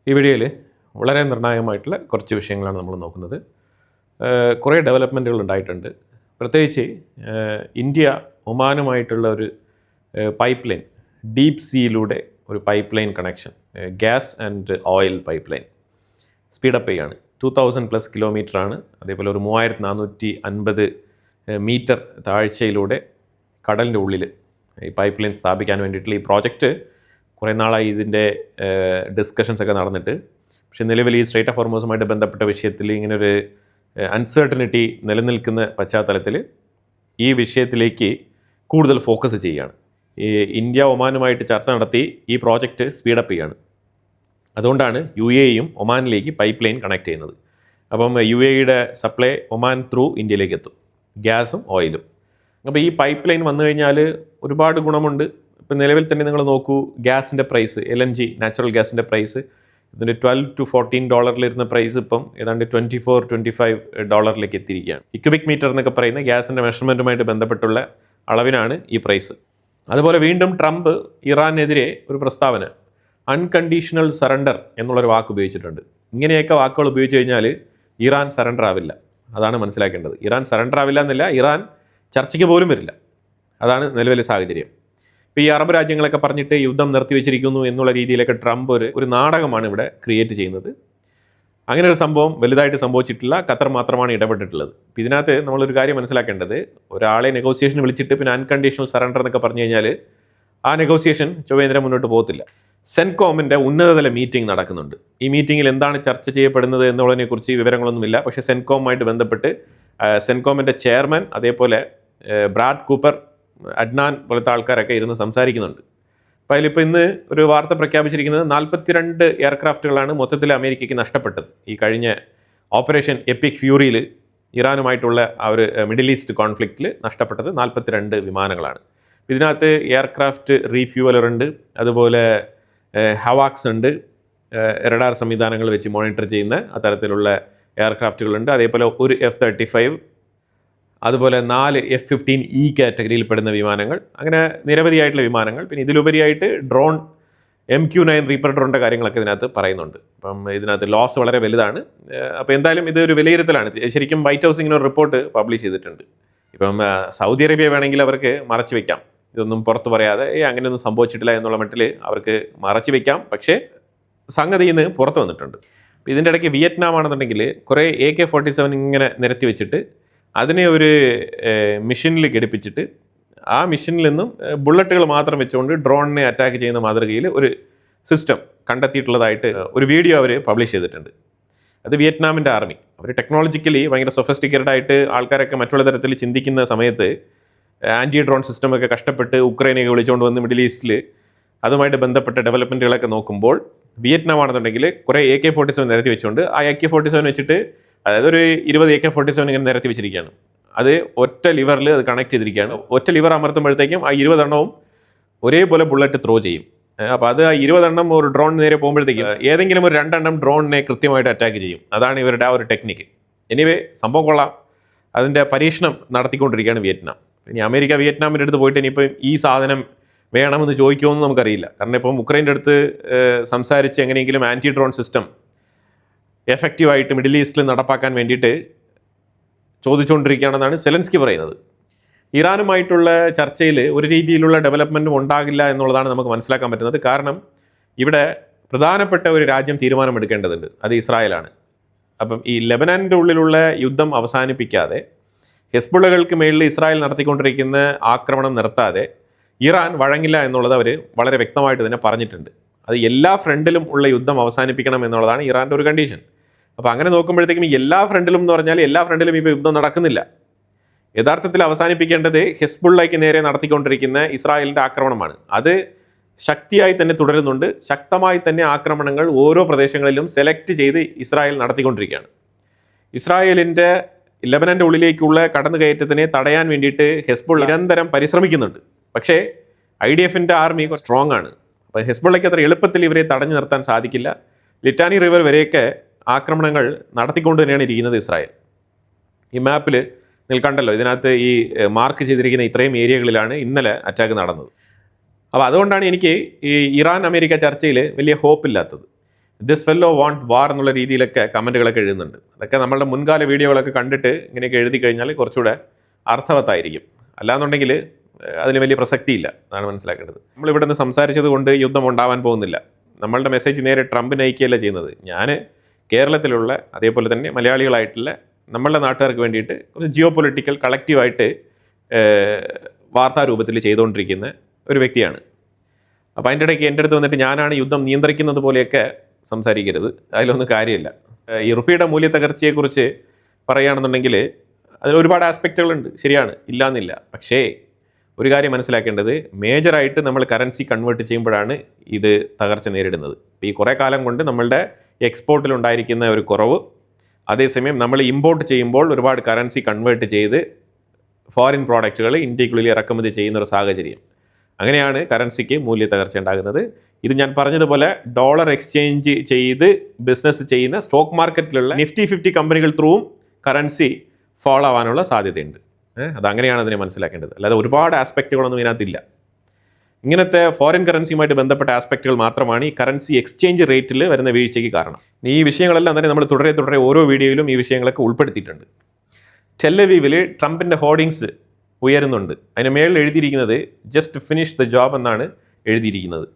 ഈ വീഡിയോയിൽ വളരെ നിർണായകമായിട്ടുള്ള കുറച്ച് വിഷയങ്ങളാണ് നമ്മൾ നോക്കുന്നത്. കുറേ ഡെവലപ്മെൻറ്റുകൾ ഉണ്ടായിട്ടുണ്ട്. പ്രത്യേകിച്ച് ഇന്ത്യ ഒമാനുമായിട്ടുള്ള ഒരു പൈപ്പ് ലൈൻ, ഡീപ്പ് സീയിലൂടെ ഒരു pipe line connection, gas and oil pipe line speed up ചെയ്യുകയാണ്. 2000+ കിലോമീറ്ററാണ്. അതേപോലെ ഒരു 3450 മീറ്റർ താഴ്ചയിലൂടെ കടലിൻ്റെ ഉള്ളിൽ ഈ പൈപ്പ് ലൈൻ സ്ഥാപിക്കാൻ വേണ്ടിയിട്ടുള്ള ഈ പ്രോജക്റ്റ് കുറേ നാളായി ഇതിൻ്റെ ഡിസ്കഷൻസ് ഒക്കെ നടന്നിട്ട്. പക്ഷേ നിലവിൽ ഈ സ്ട്രൈറ്റ് ഓഫ് ഹോർമൂസുമായിട്ട് ബന്ധപ്പെട്ട വിഷയത്തിൽ ഇങ്ങനൊരു അൺസർട്ടനിറ്റി നിലനിൽക്കുന്ന പശ്ചാത്തലത്തിൽ ഈ വിഷയത്തിലേക്ക് കൂടുതൽ ഫോക്കസ് ചെയ്യുകയാണ്. ഈ ഇന്ത്യ ഒമാനുമായിട്ട് ചർച്ച നടത്തി ഈ പ്രോജക്റ്റ് സ്പീഡപ്പ് ചെയ്യുകയാണ്. അതുകൊണ്ടാണ് UAEയും ഒമാനിലേക്ക് പൈപ്പ് ലൈൻ കണക്ട് ചെയ്യുന്നത്. അപ്പം UAEയുടെ സപ്ലൈ ഒമാൻ ത്രൂ ഇന്ത്യയിലേക്ക് എത്തും, ഗ്യാസും ഓയിലും. അപ്പോൾ ഈ പൈപ്പ് ലൈൻ വന്നു കഴിഞ്ഞാൽ ഒരുപാട് ഗുണമുണ്ട്. ഇപ്പം നിലവിൽ തന്നെ നിങ്ങൾ നോക്കൂ, ഗ്യാസിൻ്റെ പ്രൈസ്, LNG നാച്ചുറൽ ഗ്യാസിൻ്റെ പ്രൈസ് ഇതിൻ്റെ $12 to $14 പ്രൈസ് ഇപ്പം ഏതാണ്ട് $24-25 എത്തിയിരിക്കുകയാണ്. ക്യൂബിക് മീറ്റർ എന്നൊക്കെ പറയുന്ന ഗ്യാസിൻ്റെ മെഷർമെൻറ്റുമായിട്ട് ബന്ധപ്പെട്ടുള്ള അളവിനാണ് ഈ പ്രൈസ്. അതുപോലെ വീണ്ടും ട്രംപ് ഇറാനെതിരെ ഒരു പ്രസ്താവന, അൺകണ്ടീഷണൽ സറണ്ടർ എന്നുള്ളൊരു വാക്ക് ഉപയോഗിച്ചിട്ടുണ്ട്. ഇങ്ങനെയൊക്കെ വാക്കുകൾ ഉപയോഗിച്ച് കഴിഞ്ഞാൽ ഇറാൻ സറണ്ടർ ആവില്ല. അതാണ് മനസ്സിലാക്കേണ്ടത്. ഇറാൻ സറണ്ടർ ആവില്ല എന്നല്ല, ഇറാൻ ചർച്ചയ്ക്ക് പോലും വരില്ല. അതാണ് നിലവിലെ സാഹചര്യം. ഇപ്പോൾ ഈ അറബ് രാജ്യങ്ങളൊക്കെ പറഞ്ഞിട്ട് യുദ്ധം നിർത്തിവെച്ചിരിക്കുന്നു എന്നുള്ള രീതിയിലൊക്കെ ട്രംപ് ഒരു നാടകമാണ് ഇവിടെ ക്രിയേറ്റ് ചെയ്യുന്നത്. അങ്ങനെ ഒരു സംഭവം വലുതായിട്ട് സംഭവിച്ചിട്ടില്ല. ഖത്തർ മാത്രമാണ് ഇടപെട്ടിട്ടുള്ളത്. അപ്പോൾ ഇതിനകത്ത് നമ്മളൊരു കാര്യം മനസ്സിലാക്കേണ്ടത്, ഒരാളെ നെഗോസിയേഷന് വിളിച്ചിട്ട് പിന്നെ അൺകണ്ടീഷണൽ സറണ്ടർ എന്നൊക്കെ പറഞ്ഞു കഴിഞ്ഞാൽ ആ നെഗോസിയേഷൻ ചൊവ്വേന്ദ്രം മുന്നോട്ട് പോകത്തില്ല. സെൻകോമിൻ്റെ ഉന്നതതല മീറ്റിംഗ് നടക്കുന്നുണ്ട്. ഈ മീറ്റിങ്ങിൽ എന്താണ് ചർച്ച ചെയ്യപ്പെടുന്നത് എന്നുള്ളതിനെക്കുറിച്ച് വിവരങ്ങളൊന്നുമില്ല. പക്ഷേ സെൻകോമുമായിട്ട് ബന്ധപ്പെട്ട് സെൻകോമിൻ്റെ ചെയർമാൻ, അതേപോലെ ബ്രാഡ് കൂപ്പർ, അഡ്നാൻ പോലത്തെ ആൾക്കാരൊക്കെ ഇരുന്ന് സംസാരിക്കുന്നുണ്ട്. അപ്പോൾ അതിലിപ്പോൾ ഇന്ന് ഒരു വാർത്ത പ്രഖ്യാപിച്ചിരിക്കുന്നത് 42 എയർക്രാഫ്റ്റുകളാണ് മൊത്തത്തിൽ അമേരിക്കയ്ക്ക് നഷ്ടപ്പെട്ടത്. ഈ കഴിഞ്ഞ ഓപ്പറേഷൻ എപ്പിക് ഫ്യൂറിയിൽ ഇറാനുമായിട്ടുള്ള ആ ഒരു മിഡിൽ ഈസ്റ്റ് കോൺഫ്ലിക്റ്റിൽ നഷ്ടപ്പെട്ടത് 42 വിമാനങ്ങളാണ്. ഇതിനകത്ത് എയർക്രാഫ്റ്റ് റീഫ്യൂവലർ ഉണ്ട്, അതുപോലെ ഹവാക്സ് ഉണ്ട്, റഡാർ സംവിധാനങ്ങൾ വെച്ച് മോണിറ്റർ ചെയ്യുന്ന അത്തരത്തിലുള്ള എയർക്രാഫ്റ്റുകളുണ്ട്. അതേപോലെ ഒരു F-35, അതുപോലെ 4 F-15E കാറ്റഗറിയിൽ പെടുന്ന വിമാനങ്ങൾ, അങ്ങനെ നിരവധിയായിട്ടുള്ള വിമാനങ്ങൾ. പിന്നെ ഇതിലുപരിയായിട്ട് ഡ്രോൺ, MQ-9 റീപ്പർ ഡ്രോണിൻ്റെ കാര്യങ്ങളൊക്കെ ഇതിനകത്ത് പറയുന്നുണ്ട്. അപ്പം ഇതിനകത്ത് ലോസ് വളരെ വലുതാണ്. അപ്പോൾ എന്തായാലും ഇതൊരു വിലയിരുത്തലാണ്. ശരിക്കും വൈറ്റ് ഹൗസ് ഇങ്ങനെ ഒരു റിപ്പോർട്ട് പബ്ലിഷ് ചെയ്തിട്ടുണ്ട്. ഇപ്പം സൗദി അറേബ്യ വേണമെങ്കിൽ അവർക്ക് മറച്ചു വയ്ക്കാം, ഇതൊന്നും പുറത്ത് പറയാതെ അങ്ങനെയൊന്നും സംഭവിച്ചിട്ടില്ല എന്നുള്ള മട്ടിൽ അവർക്ക് മറച്ചു വയ്ക്കാം. പക്ഷേ സംഗതി ഇന്ന് പുറത്ത് വന്നിട്ടുണ്ട്. അപ്പോൾ ഇതിൻ്റെ ഇടയ്ക്ക് വിയറ്റ്നാം ആണെന്നുണ്ടെങ്കിൽ കുറേ AK-47 ഇങ്ങനെ നിരത്തി വെച്ചിട്ട് അതിനെ ഒരു മിഷനിൽ ഘടിപ്പിച്ചിട്ട് ആ മിഷനിൽ നിന്നും ബുള്ളറ്റുകൾ മാത്രം വെച്ചുകൊണ്ട് ഡ്രോണിനെ അറ്റാക്ക് ചെയ്യുന്ന മാതൃകയിൽ ഒരു സിസ്റ്റം കണ്ടെത്തിയിട്ടുള്ളതായിട്ട് ഒരു വീഡിയോ അവർ പബ്ലിഷ് ചെയ്തിട്ടുണ്ട്. അത് വിയറ്റ്നാമിൻ്റെ ആർമി, അവർ ടെക്നോളജിക്കലി ഭയങ്കര സൊഫിസ്റ്റിക്കേറ്റഡ് ആയിട്ട് ആൾക്കാരൊക്കെ മറ്റുള്ള തരത്തിൽ ചിന്തിക്കുന്ന സമയത്ത് ആൻറ്റി ഡ്രോൺ സിസ്റ്റമൊക്കെ കഷ്ടപ്പെട്ട് ഉക്രൈനെയൊക്കെ വിളിച്ചുകൊണ്ട് വന്ന് മിഡിൽ ഈസ്റ്റിൽ അതുമായിട്ട് ബന്ധപ്പെട്ട ഡെവലപ്മെൻറ്റുകളൊക്കെ നോക്കുമ്പോൾ വിയറ്റ്നാം ആണെന്നുണ്ടെങ്കിൽ കുറേ AK-47 നിരത്തി വെച്ചുകൊണ്ട് ആ AK-47 വെച്ചിട്ട്, അതായത് ഒരു 20 AK-47 ഇങ്ങനെ നിരത്തി വെച്ചിരിക്കുകയാണ്. അത് ഒറ്റ ലിവറിൽ അത് കണക്ട് ചെയ്തിരിക്കുകയാണ്. ഒറ്റ ലിവർ അമർത്തുമ്പോഴത്തേക്കും ആ 20 എണ്ണവും ഒരേപോലെ ബുള്ളറ്റ് ത്രോ ചെയ്യും. അപ്പോൾ അത് ആ 20 എണ്ണം ഒരു ഡ്രോൺ നേരെ പോകുമ്പോഴത്തേക്കും ഏതെങ്കിലും ഒരു 2 എണ്ണം ഡ്രോണിനെ കൃത്യമായിട്ട് അറ്റാക്ക് ചെയ്യും. അതാണ് ഇവരുടെ ആ ഒരു ടെക്നിക്ക്. എനിവേ സംഭവം കൊള്ളാം. അതിൻ്റെ പരീക്ഷണം നടത്തിക്കൊണ്ടിരിക്കുകയാണ് വിയറ്റ്നാം. ഇനി അമേരിക്ക വിയറ്റ്നാമിൻ്റെ അടുത്ത് പോയിട്ട് ഇനിയിപ്പം ഈ സാധനം വേണമെന്ന് ചോദിക്കുമെന്ന് നമുക്കറിയില്ല. കാരണം ഇപ്പം ഉക്രൈൻ്റെ അടുത്ത് സംസാരിച്ച് എങ്ങനെയെങ്കിലും ആൻറ്റി ഡ്രോൺ സിസ്റ്റം എഫക്റ്റീവായിട്ട് മിഡിൽ ഈസ്റ്റിൽ നടപ്പാക്കാൻ വേണ്ടിയിട്ട് ചോദിച്ചുകൊണ്ടിരിക്കുകയാണെന്നാണ് സെലൻസ്കി പറയുന്നത്. ഇറാനുമായിട്ടുള്ള ചർച്ചയിൽ ഒരു രീതിയിലുള്ള ഡെവലപ്മെൻറ്റും ഉണ്ടാകില്ല എന്നുള്ളതാണ് നമുക്ക് മനസ്സിലാക്കാൻ പറ്റുന്നത്. കാരണം ഇവിടെ പ്രധാനപ്പെട്ട ഒരു രാജ്യം തീരുമാനമെടുക്കേണ്ടതുണ്ട്, അത് ഇസ്രായേലാണ്. അപ്പം ഈ ലെബനാനിൻ്റെ ഉള്ളിലുള്ള യുദ്ധം അവസാനിപ്പിക്കാതെ, ഹെസ്ബുള്ളകൾക്ക് മേളിൽ ഇസ്രായേൽ നടത്തിക്കൊണ്ടിരിക്കുന്ന ആക്രമണം നിർത്താതെ ഇറാൻ വഴങ്ങില്ല എന്നുള്ളത് അവർ വളരെ വ്യക്തമായിട്ട് തന്നെ പറഞ്ഞിട്ടുണ്ട്. അത് എല്ലാ ഫ്രണ്ടിലും ഉള്ള യുദ്ധം അവസാനിപ്പിക്കണം എന്നുള്ളതാണ് ഇറാൻ്റെ ഒരു കണ്ടീഷൻ. അപ്പോൾ അങ്ങനെ നോക്കുമ്പോഴത്തേക്കും എല്ലാ ഫ്രണ്ടിലും എന്ന് പറഞ്ഞാൽ എല്ലാ ഫ്രണ്ടിലും ഇപ്പോൾ യുദ്ധം നടക്കുന്നില്ല. യഥാർത്ഥത്തിൽ അവസാനിപ്പിക്കേണ്ടത് ഹെസ്ബുള്ളയ്ക്ക് നേരെ നടത്തിക്കൊണ്ടിരിക്കുന്ന ഇസ്രായേലിൻ്റെ ആക്രമണമാണ്. അത് ശക്തിയായി തന്നെ തുടരുന്നുണ്ട്. ശക്തമായി തന്നെ ആക്രമണങ്ങൾ ഓരോ പ്രദേശങ്ങളിലും സെലക്ട് ചെയ്ത് ഇസ്രായേൽ നടത്തിക്കൊണ്ടിരിക്കുകയാണ്. ഇസ്രായേലിൻ്റെ ലെബനൻ്റെ ഉള്ളിലേക്കുള്ള കടന്നുകയറ്റത്തിനെ തടയാൻ വേണ്ടിയിട്ട് ഹെസ്ബുള്ള നിരന്തരം പരിശ്രമിക്കുന്നുണ്ട്. പക്ഷേ IDFൻ്റെ ആർമി സ്ട്രോങ് ആണ്. അപ്പോൾ ഹെസ്ബുള്ളയ്ക്ക് അത്ര എളുപ്പത്തിൽ ഇവരെ തടഞ്ഞു നിർത്താൻ സാധിക്കില്ല. ലിറ്റാനി റിവർ വരെയൊക്കെ ആക്രമണങ്ങൾ നടത്തിക്കൊണ്ട് തന്നെയാണ് ഇരിക്കുന്നത് ഇസ്രായേൽ. ഈ മാപ്പിൽ നിൽക്കണ്ടല്ലോ, ഇതിനകത്ത് ഈ മാർക്ക് ചെയ്തിരിക്കുന്ന ഇത്രയും ഏരിയകളിലാണ് ഇന്നലെ അറ്റാക്ക് നടന്നത്. അപ്പോൾ അതുകൊണ്ടാണ് എനിക്ക് ഈ ഇറാൻ അമേരിക്ക ചർച്ചയിൽ വലിയ ഹോപ്പില്ലാത്തത്. ദിസ് ഫെല്ലോ വാണ്ട് വാർ എന്നുള്ള രീതിയിലൊക്കെ കമൻറ്റുകളൊക്കെ എഴുതുന്നുണ്ട്. അതൊക്കെ നമ്മളുടെ മുൻകാല വീഡിയോകളൊക്കെ കണ്ടിട്ട് ഇങ്ങനെയൊക്കെ എഴുതി കഴിഞ്ഞാൽ കുറച്ചുകൂടെ അർത്ഥവത്തായിരിക്കും. അല്ലാന്നുണ്ടെങ്കിൽ അതിന് വലിയ പ്രസക്തിയില്ല എന്നാണ് മനസ്സിലാക്കേണ്ടത്. നമ്മളിവിടെ നിന്ന് സംസാരിച്ചത് കൊണ്ട് യുദ്ധം ഉണ്ടാവാൻ പോകുന്നില്ല. നമ്മളുടെ മെസ്സേജ് നേരെ ട്രംപിന് അയക്കുകയല്ല ചെയ്യുന്നത്. ഞാൻ കേരളത്തിലുള്ള അതേപോലെ തന്നെ മലയാളികളായിട്ടുള്ള നമ്മളുടെ നാട്ടുകാർക്ക് വേണ്ടിയിട്ട് കുറച്ച് ജിയോ പൊളിറ്റിക്കൽ കളക്റ്റീവായിട്ട് വാർത്താരൂപത്തിൽ ചെയ്തുകൊണ്ടിരിക്കുന്ന ഒരു വ്യക്തിയാണ്. അപ്പോൾ അതിൻ്റെ ഇടയ്ക്ക് എൻ്റെ അടുത്ത് വന്നിട്ട് ഞാനാണ് യുദ്ധം നിയന്ത്രിക്കുന്നത് പോലെയൊക്കെ സംസാരിക്കരുത്. അതിലൊന്നും കാര്യമില്ല. ഈ റുപ്പിയുടെ മൂല്യത്തകർച്ചയെക്കുറിച്ച് പറയുകയാണെന്നുണ്ടെങ്കിൽ അതിൽ ഒരുപാട് ആസ്പെക്റ്റുകളുണ്ട്, ശരിയാണ്, ഇല്ലയെന്നില്ല. പക്ഷേ ഒരു കാര്യം മനസ്സിലാക്കേണ്ടത്, മേജറായിട്ട് നമ്മൾ കറൻസി കൺവേർട്ട് ചെയ്യുമ്പോഴാണ് ഇത് തകർച്ച നേരിടുന്നത്. ഈ കുറേ കാലം കൊണ്ട് നമ്മളുടെ എക്സ്പോർട്ടിലുണ്ടായിരിക്കുന്ന ഒരു കുറവ്, അതേസമയം നമ്മൾ ഇമ്പോർട്ട് ചെയ്യുമ്പോൾ ഒരുപാട് കറൻസി കൺവേർട്ട് ചെയ്ത് ഫോറിൻ പ്രോഡക്റ്റുകൾ ഇന്ത്യക്കുള്ളിൽ ഇറക്കുമതി ചെയ്യുന്ന ഒരു സാഹചര്യം. അങ്ങനെയാണ് കറൻസിക്ക് മൂല്യത്തകർച്ച ഉണ്ടാകുന്നത്. ഇത് ഞാൻ പറഞ്ഞതുപോലെ ഡോളർ എക്സ്ചേഞ്ച് ചെയ്ത് ബിസിനസ് ചെയ്യുന്ന സ്റ്റോക്ക് മാർക്കറ്റിലുള്ള നിഫ്റ്റി 50 കമ്പനികൾ ത്രൂവും കറൻസി ഫോളോ ആവാനുള്ള സാധ്യതയുണ്ട്. അതങ്ങനെയാണ് അതിനെ മനസ്സിലാക്കേണ്ടത്. അല്ലാതെ ഒരുപാട് ആസ്പെക്റ്റുകളൊന്നും ഇതിനകത്തില്ല. ഇങ്ങനത്തെ ഫോറിൻ കറൻസിയുമായിട്ട് ബന്ധപ്പെട്ട ആസ്പെക്റ്റുകൾ മാത്രമാണ് ഈ കറൻസി എക്സ്ചേഞ്ച് റേറ്റിൽ വരുന്ന വീഴ്ചയ്ക്ക് കാരണം. ഈ വിഷയങ്ങളെല്ലാം തന്നെ നമ്മൾ തുടരെ ഓരോ വീഡിയോയിലും ഈ വിഷയങ്ങളൊക്കെ ഉൾപ്പെടുത്തിയിട്ടുണ്ട്. ടെല്ലവീവിൽ ട്രംപിൻ്റെ ഹോർഡിങ്സ് ഉയരുന്നുണ്ട്. അതിന് മേളിൽ എഴുതിയിരിക്കുന്നത് ജസ്റ്റ് ഫിനിഷ് ദ ജോബ് എന്നാണ് എഴുതിയിരിക്കുന്നത്.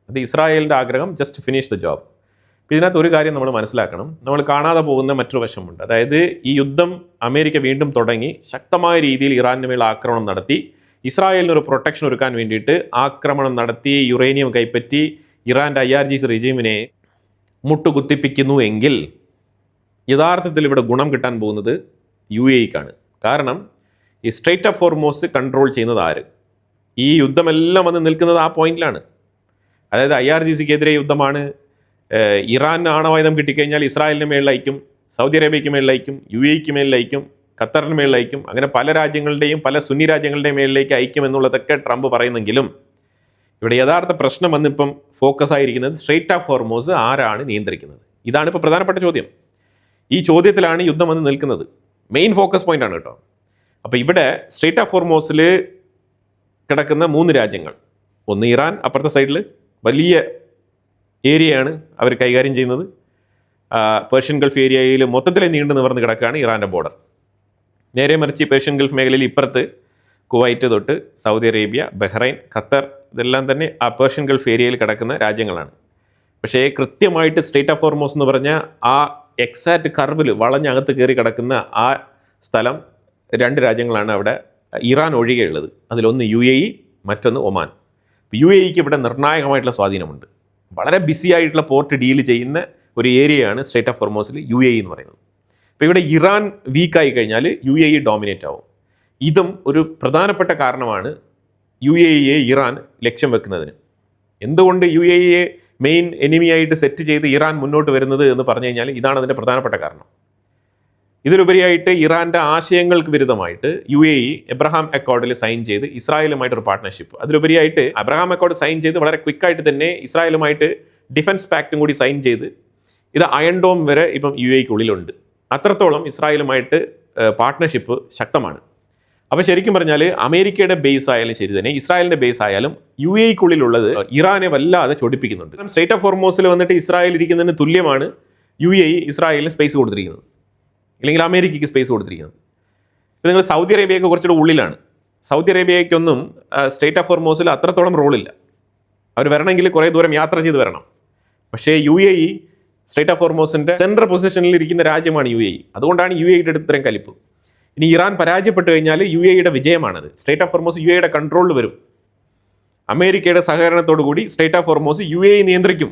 അത് ഇസ്രായേലിൻ്റെ ആഗ്രഹം, ജസ്റ്റ് ഫിനിഷ് ദ ജോബ്. ഇതിനകത്ത് ഒരു കാര്യം നമ്മൾ മനസ്സിലാക്കണം, നമ്മൾ കാണാതെ പോകുന്ന മറ്റൊരു വശമുണ്ട്. അതായത് ഈ യുദ്ധം അമേരിക്ക വീണ്ടും തുടങ്ങി ശക്തമായ രീതിയിൽ ഇറാന് മേൽ ആക്രമണം നടത്തി, ഇസ്രായേലിനൊരു പ്രൊട്ടക്ഷൻ ഒരുക്കാൻ വേണ്ടിയിട്ട് ആക്രമണം നടത്തി, യുറേനിയം കൈപ്പറ്റി ഇറാൻ്റെ IRGC റെജീമിനെ മുട്ടുകുത്തിപ്പിക്കുന്നു എങ്കിൽ യഥാർത്ഥത്തിൽ ഇവിടെ ഗുണം കിട്ടാൻ പോകുന്നത് UAEക്കാണ്. കാരണം ഈ സ്ട്രെയ്റ്റ് ഓഫ് ഹോർമൂസ് കൺട്രോൾ ചെയ്യുന്നത് ആര്? ഈ യുദ്ധമെല്ലാം വന്ന് നിൽക്കുന്നത് ആ പോയിന്റിലാണ്. അതായത് IRGCക്കെതിരെ യുദ്ധമാണ്. ഇറാൻ ആണവായുധം കിട്ടിക്കഴിഞ്ഞാൽ ഇസ്രായേലിന് മേളിലയക്കും, സൗദി അറേബ്യയ്ക്ക് മേളിലയക്കും, UAEക്ക് മേളിലയക്കും, ഖത്തറിന് മേളിലയക്കും. അങ്ങനെ പല രാജ്യങ്ങളുടെയും പല സുന്നി രാജ്യങ്ങളുടെയും മേളിലേക്ക് അയക്കും എന്നുള്ളതൊക്കെ ട്രംപ് പറയുന്നെങ്കിലും ഇവിടെ യഥാർത്ഥ പ്രശ്നം വന്നിപ്പം ഫോക്കസ് ആയിരിക്കുന്നത് സ്ട്രെയ്റ്റ് ഓഫ് ഹോർമൂസ് ആരാണ് നിയന്ത്രിക്കുന്നത്? ഇതാണ് ഇപ്പോൾ പ്രധാനപ്പെട്ട ചോദ്യം. ഈ ചോദ്യത്തിലാണ് യുദ്ധം വന്ന് നിൽക്കുന്നത്. മെയിൻ ഫോക്കസ് പോയിന്റ് ആണ് കേട്ടോ. അപ്പോൾ ഇവിടെ സ്ട്രെയ്റ്റ് ഓഫ് ഹോർമൂസിൽ കിടക്കുന്ന 3 രാജ്യങ്ങൾ, ഒന്ന് ഇറാൻ, അപ്പുറത്തെ സൈഡിൽ വലിയ ഏരിയയാണ് അവർ കൈകാര്യം ചെയ്യുന്നത്. പേർഷ്യൻ ഗൾഫ് ഏരിയയിൽ മൊത്തത്തിൽ നീണ്ടു നിവർന്ന് കിടക്കുകയാണ് ഇറാൻ്റെ ബോർഡർ. നേരെ മറിച്ച് പേർഷ്യൻ ഗൾഫ് മേഖലയിൽ ഇപ്പുറത്ത് കുവൈറ്റ് തൊട്ട് സൗദി അറേബ്യ, ബഹ്റൈൻ, ഖത്തർ, ഇതെല്ലാം തന്നെ ആ പേർഷ്യൻ ഗൾഫ് ഏരിയയിൽ കിടക്കുന്ന രാജ്യങ്ങളാണ്. പക്ഷേ കൃത്യമായിട്ട് സ്ട്രെയ്റ്റ് ഓഫ് ഹോർമൂസ് എന്ന് പറഞ്ഞാൽ ആ എക്സാക്റ്റ് കർവിൽ വളഞ്ഞകത്ത് കയറി കിടക്കുന്ന ആ സ്ഥലം 2 രാജ്യങ്ങളാണ് അവിടെ, ഇറാൻ ഒഴികെയുള്ളത്. അതിലൊന്ന് UAE, മറ്റൊന്ന് ഒമാൻ. UAEക്ക് ഇവിടെ നിർണായകമായിട്ടുള്ള സ്വാധീനമുണ്ട്. വളരെ ബിസി ആയിട്ടുള്ള പോർട്ട് ഡീൽ ചെയ്യുന്ന ഒരു ഏരിയയാണ് സ്ട്രെയ്റ്റ് ഓഫ് ഹോർമൂസിൽ UAE എന്ന് പറയുന്നത്. അപ്പോൾ ഇവിടെ ഇറാൻ വീക്കായി കഴിഞ്ഞാൽ UAE ഡോമിനേറ്റ് ആവും. ഇതും ഒരു പ്രധാനപ്പെട്ട കാരണമാണ് UAEയെ ഇറാൻ ലക്ഷ്യം വെക്കുന്നതിന്. എന്തുകൊണ്ട് UAEയെ മെയിൻ എനിമിയായിട്ട് സെറ്റ് ചെയ്ത് ഇറാൻ മുന്നോട്ട് വരുന്നത് എന്ന് പറഞ്ഞു കഴിഞ്ഞാൽ ഇതാണ് അതിൻ്റെ പ്രധാനപ്പെട്ട കാരണം. ഇതിലുപരിയായിട്ട് ഇറാൻ്റെ ആശയങ്ങൾക്ക് വിരുദ്ധമായിട്ട് UAE എബ്രഹാം അക്കോർഡിൽ സൈൻ ചെയ്ത് ഇസ്രായേലുമായിട്ടൊരു പാർട്ട്ണർഷിപ്പ്, അതിലുപരിയായിട്ട് അബ്രഹാം അക്കോർഡ് സൈൻ ചെയ്ത് വളരെ ക്വിക്കായിട്ട് തന്നെ ഇസ്രായേലുമായിട്ട് ഡിഫൻസ് പാക്റ്റും കൂടി സൈൻ ചെയ്ത് ഇത് അയൺ ഡോം വരെ ഇപ്പം UAEക്കുള്ളിലുണ്ട്. അത്രത്തോളം ഇസ്രായേലുമായിട്ട് പാർട്ട്ണർഷിപ്പ് ശക്തമാണ്. അപ്പോൾ ശരിക്കും പറഞ്ഞാൽ അമേരിക്കയുടെ ബേസ് ആയാലും ശരി തന്നെ, ഇസ്രായേലിൻ്റെ ബേസ് ആയാലും UAEക്കുള്ളിലുള്ളത് ഇറാനെ വല്ലാതെ ചൊടിപ്പിക്കുന്നുണ്ട്. സ്ട്രെയ്റ്റ് ഓഫ് ഹോർമൂസിൽ വന്നിട്ട് ഇസ്രായേൽ ഇരിക്കുന്നതിന് തുല്യമാണ് UAE ഇസ്രായേലിന് സ്പേസ് കൊടുത്തിരിക്കുന്നത്, അല്ലെങ്കിൽ അമേരിക്കയ്ക്ക് സ്പേസ് കൊടുത്തിരിക്കുന്നത്. ഇപ്പോൾ നിങ്ങൾ സൗദി അറേബ്യയൊക്കെ കുറച്ചുകൂടെ ഉള്ളിലാണ്. സൗദി അറേബ്യയ്ക്കൊന്നും സ്ട്രെയ്റ്റ് ഓഫ് ഹോർമൂസിൽ അത്രത്തോളം റോളില്ല. അവർ വരണമെങ്കിൽ കുറേ ദൂരം യാത്ര ചെയ്ത് വരണം. പക്ഷേ UAE സ്ട്രെയ്റ്റ് ഓഫ് ഹോർമൂസിൻ്റെ സെൻട്രൽ പൊസിഷനിൽ ഇരിക്കുന്ന രാജ്യമാണ് UAE. അതുകൊണ്ടാണ് UAEയുടെ അടുത്ത് ഇത്രയും കലിപ്പ്. ഇനി ഇറാൻ പരാജയപ്പെട്ട് കഴിഞ്ഞാൽ UAEയുടെ വിജയമാണത്. സ്ട്രെയ്റ്റ് ഓഫ് ഹോർമൂസ് UAEയുടെ കൺട്രോളിൽ വരും. അമേരിക്കയുടെ സഹകരണത്തോടു കൂടി സ്ട്രെയ്റ്റ് ഓഫ് ഹോർമൂസ് UAE നിയന്ത്രിക്കും.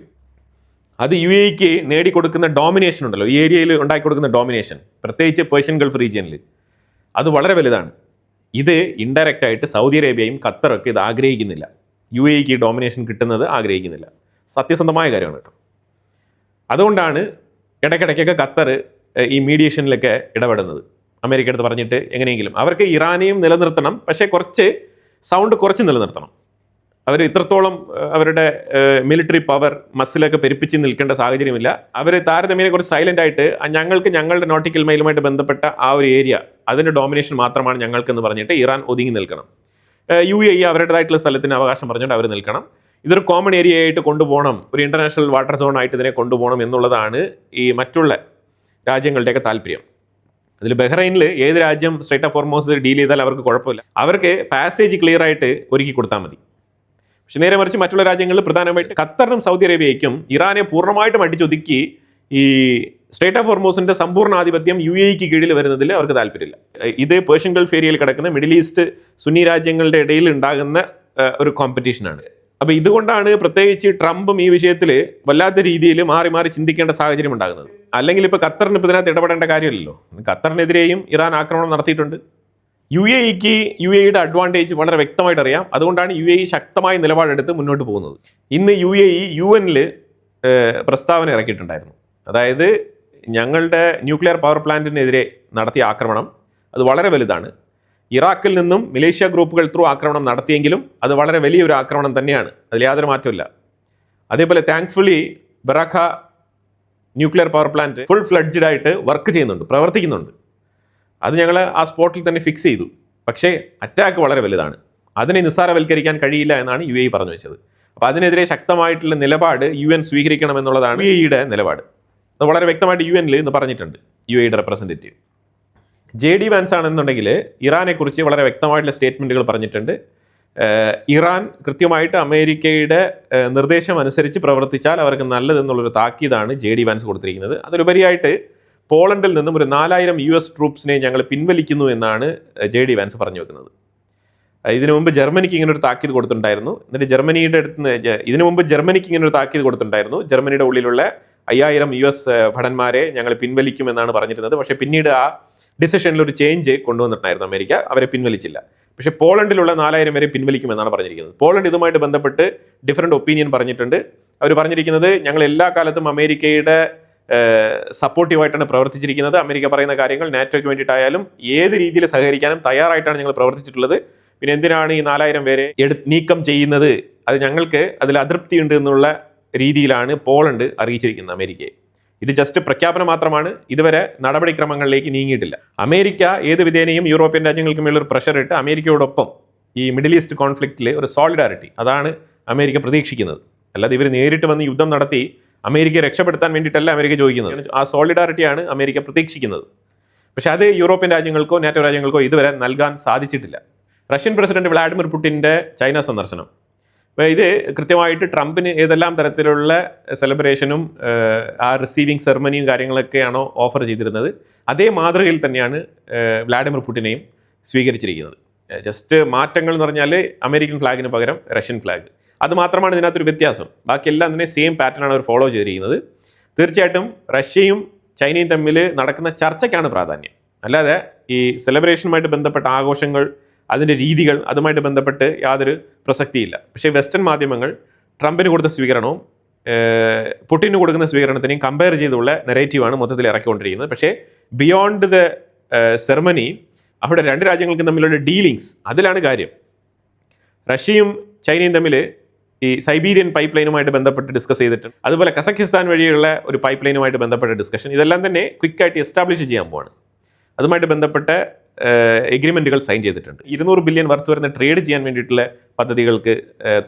അത് UAEക്ക് നേടിക്കൊടുക്കുന്ന ഡോമിനേഷൻ ഉണ്ടല്ലോ, ഈ ഏരിയയിൽ ഉണ്ടാക്കി കൊടുക്കുന്ന ഡോമിനേഷൻ, പ്രത്യേകിച്ച് പേർഷ്യൻ ഗൾഫ് റീജിയനിൽ, അത് വളരെ വലുതാണ്. ഇത് ഇൻഡയറക്റ്റ് ആയിട്ട് സൗദി അറേബ്യയും ഖത്തറൊക്കെ ഇത് ആഗ്രഹിക്കുന്നില്ല. UAEക്ക് ഡോമിനേഷൻ കിട്ടുന്നത് ആഗ്രഹിക്കുന്നില്ല. സത്യസന്ധമായ കാര്യമാണ് കേട്ടോ. അതുകൊണ്ടാണ് ഇടയ്ക്കിടയ്ക്കൊക്കെ ഖത്തർ ഈ മീഡിയേഷനിലൊക്കെ ഇടപെടുന്നത്. അമേരിക്ക അടുത്ത് പറഞ്ഞിട്ട് എങ്ങനെയെങ്കിലും അവർക്ക് ഇറാനെയും നിലനിർത്തണം, പക്ഷേ സൗണ്ട് കുറച്ച് നിലനിർത്തണം. അവർ ഇത്രത്തോളം അവരുടെ മിലിറ്ററി പവർ മസിലൊക്കെ പെരുപ്പിച്ച് നിൽക്കേണ്ട സാഹചര്യമില്ല. അവർ താരതമ്യേന കുറച്ച് സൈലൻ്റ് ആയിട്ട് ഞങ്ങൾക്ക് ഞങ്ങളുടെ നോട്ടിക്കൽ മൈലുമായിട്ട് ബന്ധപ്പെട്ട ആ ഒരു ഏരിയ, അതിൻ്റെ ഡോമിനേഷൻ മാത്രമാണ് ഞങ്ങൾക്കെന്ന് പറഞ്ഞിട്ട് ഇറാൻ ഒതുങ്ങി നിൽക്കണം. UAE അവരുടേതായിട്ടുള്ള സ്ഥലത്തിന് അവകാശം പറഞ്ഞുകൊണ്ട് അവർ നിൽക്കണം. ഇതൊരു കോമൺ ഏരിയ ആയിട്ട് കൊണ്ടുപോകണം, ഒരു ഇൻ്റർനാഷണൽ വാട്ടർ സോൺ ആയിട്ട് ഇതിനെ കൊണ്ടുപോകണം എന്നുള്ളതാണ് ഈ മറ്റുള്ള രാജ്യങ്ങളുടെയൊക്കെ താല്പര്യം. അതിൽ ബഹ്റൈനിൽ ഏത് രാജ്യം സ്ട്രൈറ്റ് ഓഫ് ഹോർമോസ് ഡീൽ ചെയ്താൽ അവർക്ക് കുഴപ്പമില്ല, അവർക്ക് പാസേജ് ക്ലിയർ ആയിട്ട് ഒരുക്കി കൊടുത്താൽ മതി. പക്ഷെ നേരെ മറിച്ച് മറ്റുള്ള രാജ്യങ്ങളിൽ പ്രധാനമായിട്ട് ഖത്തറിനും സൗദി അറേബ്യയ്ക്കും ഇറാനെ പൂർണ്ണമായിട്ടും അടിച്ചൊതുക്കി ഈ സ്ട്രൈറ്റ് ഓഫ് ഹോർമോസിന്റെ സമ്പൂർണ്ണ ആധിപത്യം UAE കീഴിൽ വരുന്നതിൽ അവർക്ക് താല്പര്യമില്ല. ഇത് പേർഷ്യൻ ഗൾഫ് ഏരിയയിൽ കിടക്കുന്ന മിഡിൽ ഈസ്റ്റ് സുന്നി രാജ്യങ്ങളുടെ ഇടയിൽ ഉണ്ടാകുന്ന ഒരു കോമ്പറ്റീഷനാണ്. അപ്പോൾ ഇതുകൊണ്ടാണ് പ്രത്യേകിച്ച് ട്രംപും ഈ വിഷയത്തിൽ വല്ലാത്ത രീതിയിൽ മാറി മാറി ചിന്തിക്കേണ്ട സാഹചര്യം ഉണ്ടാകുന്നത്. അല്ലെങ്കിൽ ഇപ്പോൾ ഖത്തറിന് ഇപ്പോൾ ഇതിനകത്ത് ഇടപെടേണ്ട കാര്യമില്ലല്ലോ. ഖത്തറിനെതിരെയും ഇറാൻ ആക്രമണം നടത്തിയിട്ടുണ്ട്. UAEക്ക് UAEയുടെ അഡ്വാൻറ്റേജ് വളരെ വ്യക്തമായിട്ട് അറിയാം. അതുകൊണ്ടാണ് UAE ശക്തമായ നിലപാടെടുത്ത് മുന്നോട്ട് പോകുന്നത്. ഇന്ന് UAE UN-ൽ പ്രസ്താവന ഇറക്കിയിട്ടുണ്ടായിരുന്നു. അതായത് ഞങ്ങളുടെ ന്യൂക്ലിയർ പവർ പ്ലാന്റിനെതിരെ നടത്തിയ ആക്രമണം അത് വളരെ വലുതാണ്. ഇറാഖിൽ നിന്നും മലേഷ്യ ഗ്രൂപ്പുകൾ ത്രൂ ആക്രമണം നടത്തിയെങ്കിലും അത് വളരെ വലിയൊരു ആക്രമണം തന്നെയാണ്, അതിൽ യാതൊരു മാറ്റമില്ല. അതേപോലെ thankfully Barakah nuclear power plant full fledged ആയിട്ട് വർക്ക് ചെയ്യുന്നുണ്ട്, പ്രവർത്തിക്കുന്നുണ്ട്. അത് ഞങ്ങൾ ആ സ്പോട്ടിൽ തന്നെ ഫിക്സ് ചെയ്തു. പക്ഷേ അറ്റാക്ക് വളരെ വലുതാണ്, അതിനെ നിസ്സാരവൽക്കരിക്കാൻ കഴിയില്ല എന്നാണ് UAE പറഞ്ഞു വെച്ചത്. അപ്പോൾ അതിനെതിരെ ശക്തമായിട്ടുള്ള നിലപാട് UN സ്വീകരിക്കണം എന്നുള്ളതാണ് UAEയുടെ നിലപാട്. അത് വളരെ വ്യക്തമായിട്ട് UN-ൽ ഇന്ന് പറഞ്ഞിട്ടുണ്ട് UAEയുടെ റെപ്രസെൻറ്റേറ്റീവ്. JD വാൻസ് ആണെന്നുണ്ടെങ്കിൽ ഇറാനെക്കുറിച്ച് വളരെ വ്യക്തമായിട്ടുള്ള സ്റ്റേറ്റ്മെൻറ്റുകൾ പറഞ്ഞിട്ടുണ്ട്. ഇറാൻ കൃത്യമായിട്ട് അമേരിക്കയുടെ നിർദ്ദേശം അനുസരിച്ച് പ്രവർത്തിച്ചാൽ അവർക്ക് നല്ലതെന്നുള്ളൊരു താക്കീതാണ് JD വാൻസ് കൊടുത്തിരിക്കുന്നത്. അതിലുപരിയായിട്ട് പോളണ്ടിൽ നിന്നും ഒരു 4000 US ട്രൂപ്സിനെ ഞങ്ങൾ പിൻവലിക്കുന്നു എന്നാണ് JD വാൻസ് പറഞ്ഞു വെക്കുന്നത്. ഇതിനു മുമ്പ് ജർമ്മനിക്ക് ഇങ്ങനെ ഒരു താക്കീത് കൊടുത്തിട്ടുണ്ടായിരുന്നു. എന്നിട്ട് ജർമ്മനിയുടെ ഇതിനു മുമ്പ് ജർമ്മനിക്ക് ഇങ്ങനെ ഒരു താക്കീത് കൊടുത്തിട്ടുണ്ടായിരുന്നു. ജർമ്മനിയുടെ ഉള്ളിലുള്ള 5000 US ഭടന്മാരെ ഞങ്ങൾ പിൻവലിക്കുമെന്നാണ് പറഞ്ഞിരുന്നത്. പക്ഷേ പിന്നീട് ആ ഡിസിഷനിൽ ഒരു ചേഞ്ച് കൊണ്ടുവന്നിട്ടുണ്ടായിരുന്നു അമേരിക്ക, അവരെ പിൻവലിച്ചില്ല. പക്ഷേ പോളണ്ടിലുള്ള 4000 വരെ പിൻവലിക്കുമെന്നാണ് പറഞ്ഞിരിക്കുന്നത്. പോളണ്ട് ഇതുമായിട്ട് ബന്ധപ്പെട്ട് ഡിഫറൻറ്റ് ഒപ്പീനിയൻ പറഞ്ഞിട്ടുണ്ട്. അവർ പറഞ്ഞിരിക്കുന്നത് ഞങ്ങൾ എല്ലാ കാലത്തും അമേരിക്കയുടെ സപ്പോർട്ടീവായിട്ടാണ് പ്രവർത്തിച്ചിരിക്കുന്നത്. അമേരിക്ക പറയുന്ന കാര്യങ്ങൾ നാറ്റോയ്ക്ക് വേണ്ടിയിട്ടായാലും ഏത് രീതിയിൽ സഹകരിക്കാനും തയ്യാറായിട്ടാണ് ഞങ്ങൾ പ്രവർത്തിച്ചിട്ടുള്ളത്. പിന്നെ എന്തിനാണ് ഈ 4000 പേരെ നീക്കം ചെയ്യുന്നത്, അത് ഞങ്ങൾക്ക് അതിൽ അതൃപ്തിയുണ്ട് എന്നുള്ള രീതിയിലാണ് പോളണ്ട് അറിയിച്ചിരിക്കുന്നത് അമേരിക്കയെ. ഇത് ജസ്റ്റ് പ്രഖ്യാപനം മാത്രമാണ്, ഇതുവരെ നടപടിക്രമങ്ങളിലേക്ക് നീങ്ങിയിട്ടില്ല. അമേരിക്ക ഏത് വിധേനയും യൂറോപ്യൻ രാജ്യങ്ങൾക്ക് മേലൊരു പ്രഷർ ഇട്ട് അമേരിക്കയോടൊപ്പം ഈ മിഡിൽ ഈസ്റ്റ് കോൺഫ്ലിക്റ്റിൽ ഒരു സോളിഡാരിറ്റി അതാണ് അമേരിക്ക പ്രതീക്ഷിക്കുന്നത്. അല്ലാതെ ഇവർ നേരിട്ട് വന്ന് യുദ്ധം നടത്തി അമേരിക്കയെ രക്ഷപ്പെടുത്താൻ വേണ്ടിയിട്ടല്ല അമേരിക്ക ചോദിക്കുന്നത്. ആ സോളിഡാരിറ്റിയാണ് അമേരിക്ക പ്രതീക്ഷിക്കുന്നത്. പക്ഷേ അത് യൂറോപ്യൻ രാജ്യങ്ങൾക്കോ നാറ്റോ രാജ്യങ്ങൾക്കോ ഇതുവരെ നൽകാൻ സാധിച്ചിട്ടില്ല. റഷ്യൻ പ്രസിഡന്റ് വ്ളാഡിമിർ പുടിൻ്റെ ചൈന സന്ദർശനം, ഇത് കൃത്യമായിട്ട് ട്രംപിന് ഏതെല്ലാം തരത്തിലുള്ള സെലിബ്രേഷനും ആ റിസീവിങ് സെറമണിയും കാര്യങ്ങളൊക്കെയാണോ ഓഫർ ചെയ്തിരുന്നത്, അതേ മാതൃകയിൽ തന്നെയാണ് വ്ളാഡിമിർ പുടിനെയും സ്വീകരിച്ചിരിക്കുന്നത്. ജസ്റ്റ് മാറ്റങ്ങൾ എന്ന് പറഞ്ഞാൽ അമേരിക്കൻ ഫ്ലാഗിന് പകരം റഷ്യൻ ഫ്ലാഗ്, അത് മാത്രമാണ് ഇതിനകത്തൊരു വ്യത്യാസം. ബാക്കിയെല്ലാം തന്നെ സെയിം പാറ്റേണാണ് അവർ ഫോളോ ചെയ്തിരിക്കുന്നത്. തീർച്ചയായിട്ടും റഷ്യയും ചൈനയും തമ്മിൽ നടക്കുന്ന ചർച്ചയ്ക്കാണ് പ്രാധാന്യം, അല്ലാതെ ഈ സെലിബ്രേഷനുമായിട്ട് ബന്ധപ്പെട്ട ആഘോഷങ്ങൾ, അതിൻ്റെ രീതികൾ, അതുമായിട്ട് ബന്ധപ്പെട്ട് യാതൊരു പ്രസക്തിയില്ല. പക്ഷേ വെസ്റ്റേൺ മാധ്യമങ്ങൾ ട്രംപിന് കൊടുത്ത സ്വീകരണവും പുടിന് കൊടുക്കുന്ന സ്വീകരണത്തിനെയും കമ്പയർ ചെയ്തുള്ള നെറേറ്റീവാണ് മൊത്തത്തിൽ ഇറക്കിക്കൊണ്ടിരിക്കുന്നത്. പക്ഷേ ബിയോണ്ട് ദ സെറമണി അവിടെ രണ്ട് രാജ്യങ്ങൾക്കും തമ്മിലുള്ള ഡീലിങ്സ്, അതിലാണ് കാര്യം. റഷ്യയും ചൈനയും തമ്മിൽ ഈ സൈബീരിയൻ പൈപ്പ് ലൈനുമായിട്ട് ബന്ധപ്പെട്ട് ഡിസ്കസ് ചെയ്തിട്ടുണ്ട്. അതുപോലെ കസക്കിസ്ഥാൻ വഴിയുള്ള ഒരു പൈപ്പ് ലൈനുമായിട്ട് ബന്ധപ്പെട്ട ഡിസ്കഷൻ, ഇതെല്ലാം തന്നെ ക്വിക്കായിട്ട് എസ്റ്റാബ്ലിഷ് ചെയ്യാൻ പോവാണ്. അതുമായിട്ട് ബന്ധപ്പെട്ട എഗ്രിമെൻറ്റുകൾ സൈൻ ചെയ്തിട്ടുണ്ട്. 200 ബില്യൺ വർത്ത് വരുന്ന ട്രേഡ് ചെയ്യാൻ വേണ്ടിയിട്ടുള്ള പദ്ധതികൾക്ക്